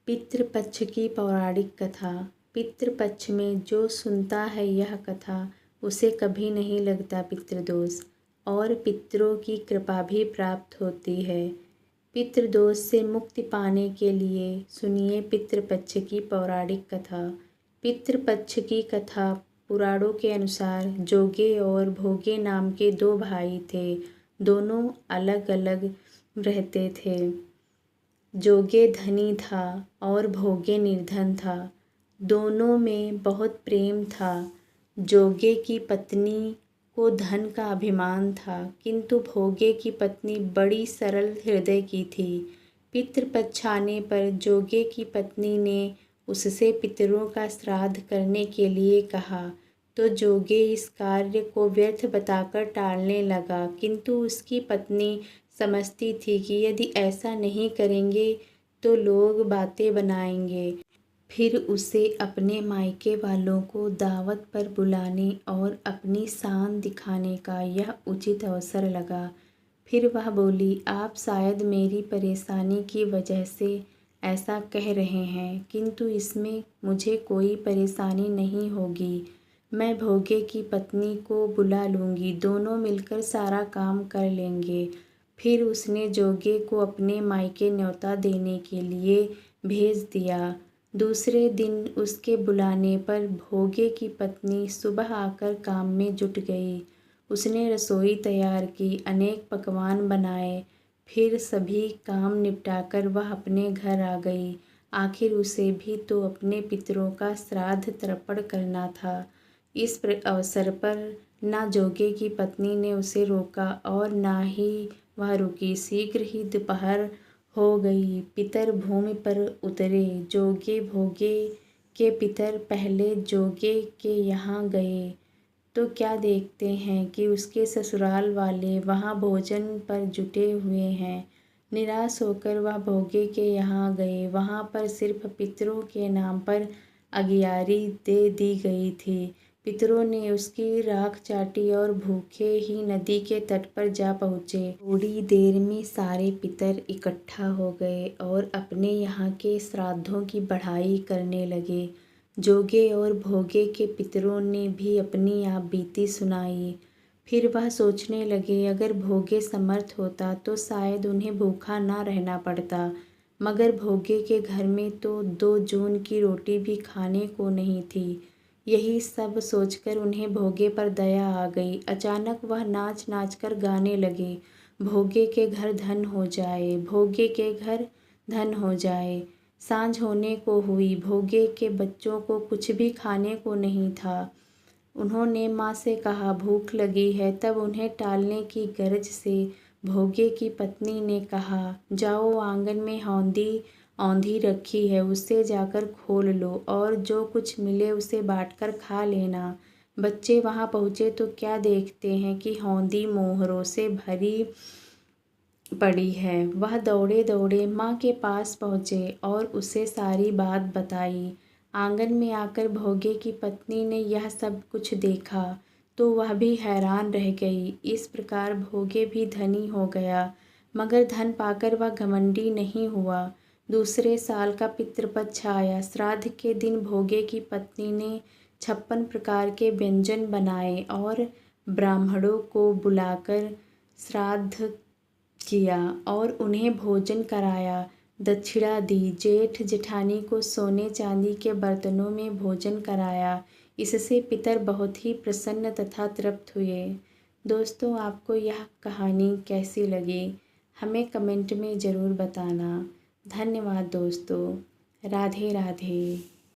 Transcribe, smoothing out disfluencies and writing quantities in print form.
पितृपक्ष की पौराणिक कथा। पितृपक्ष में जो सुनता है यह कथा उसे कभी नहीं लगता पितृदोष और पितरों की कृपा भी प्राप्त होती है। पितृदोष से मुक्ति पाने के लिए सुनिए पितृपक्ष की पौराणिक कथा। पितृपक्ष की कथा पुराणों के अनुसार जोगे और भोगे नाम के दो भाई थे। दोनों अलग अलग रहते थे। जोगे धनी था और भोगे निर्धन था। दोनों में बहुत प्रेम था। जोगे की पत्नी को धन का अभिमान था, किंतु भोगे की पत्नी बड़ी सरल हृदय की थी। पितृपक्ष आने पर जोगे की पत्नी ने उससे पितरों का श्राद्ध करने के लिए कहा, तो जोगे इस कार्य को व्यर्थ बताकर टालने लगा, किंतु उसकी पत्नी समझती थी कि यदि ऐसा नहीं करेंगे तो लोग बातें बनाएंगे। फिर उसे अपने मायके वालों को दावत पर बुलाने और अपनी शान दिखाने का यह उचित अवसर लगा। फिर वह बोली, आप शायद मेरी परेशानी की वजह से ऐसा कह रहे हैं, किंतु इसमें मुझे कोई परेशानी नहीं होगी। मैं भोगे की पत्नी को बुला लूँगी, दोनों मिलकर सारा काम कर लेंगे। फिर उसने जोगे को अपने मायके न्योता देने के लिए भेज दिया। दूसरे दिन उसके बुलाने पर भोगे की पत्नी सुबह आकर काम में जुट गई। उसने रसोई तैयार की, अनेक पकवान बनाए। फिर सभी काम निपटाकर वह अपने घर आ गई। आखिर उसे भी तो अपने पितरों का श्राद्ध तर्पण करना था। इस अवसर पर ना जोगे की पत्नी ने उसे रोका और ना ही वह रुकी। शीघ्र ही दोपहर हो गई। पितर भूमि पर उतरे। जोगे भोगे के पितर पहले जोगे के यहाँ गए तो क्या देखते हैं कि उसके ससुराल वाले वहाँ भोजन पर जुटे हुए हैं। निराश होकर वह भोगे के यहाँ गए। वहाँ पर सिर्फ पितरों के नाम पर अगियारी दे दी गई थी। पितरों ने उसकी राख चाटी और भूखे ही नदी के तट पर जा पहुँचे। थोड़ी देर में सारे पितर इकट्ठा हो गए और अपने यहाँ के श्राद्धों की बढ़ाई करने लगे। जोगे और भोगे के पितरों ने भी अपनी आप बीती सुनाई। फिर वह सोचने लगे, अगर भोगे समर्थ होता तो शायद उन्हें भूखा ना रहना पड़ता, मगर भोगे के घर में तो 2 जून की रोटी भी खाने को नहीं थी। यही सब सोचकर उन्हें भोगे पर दया आ गई। अचानक वह नाच नाच कर गाने लगे, भोगे के घर धन हो जाए, भोगे के घर धन हो जाए। सांझ होने को हुई। भोगे के बच्चों को कुछ भी खाने को नहीं था। उन्होंने माँ से कहा, भूख लगी है। तब उन्हें टालने की गरज से भोगे की पत्नी ने कहा, जाओ आंगन में औंधी रखी है, उससे जाकर खोल लो और जो कुछ मिले उसे बांटकर खा लेना। बच्चे वहाँ पहुँचे तो क्या देखते हैं कि औंधी मोहरों से भरी पड़ी है। वह दौड़े दौड़े माँ के पास पहुँचे और उसे सारी बात बताई। आंगन में आकर भोगे की पत्नी ने यह सब कुछ देखा तो वह भी हैरान रह गई। इस प्रकार भोगे भी धनी हो गया, मगर धन पाकर वह घमंडी नहीं हुआ। दूसरे साल का पितृपक्ष आया। श्राद्ध के दिन भोगे की पत्नी ने 56 प्रकार के व्यंजन बनाए और ब्राह्मणों को बुलाकर श्राद्ध किया और उन्हें भोजन कराया, दक्षिणा दी। जेठ जेठानी को सोने चांदी के बर्तनों में भोजन कराया। इससे पितर बहुत ही प्रसन्न तथा तृप्त हुए। दोस्तों, आपको यह कहानी कैसी लगी हमें कमेंट में ज़रूर बताना। धन्यवाद दोस्तों। राधे राधे।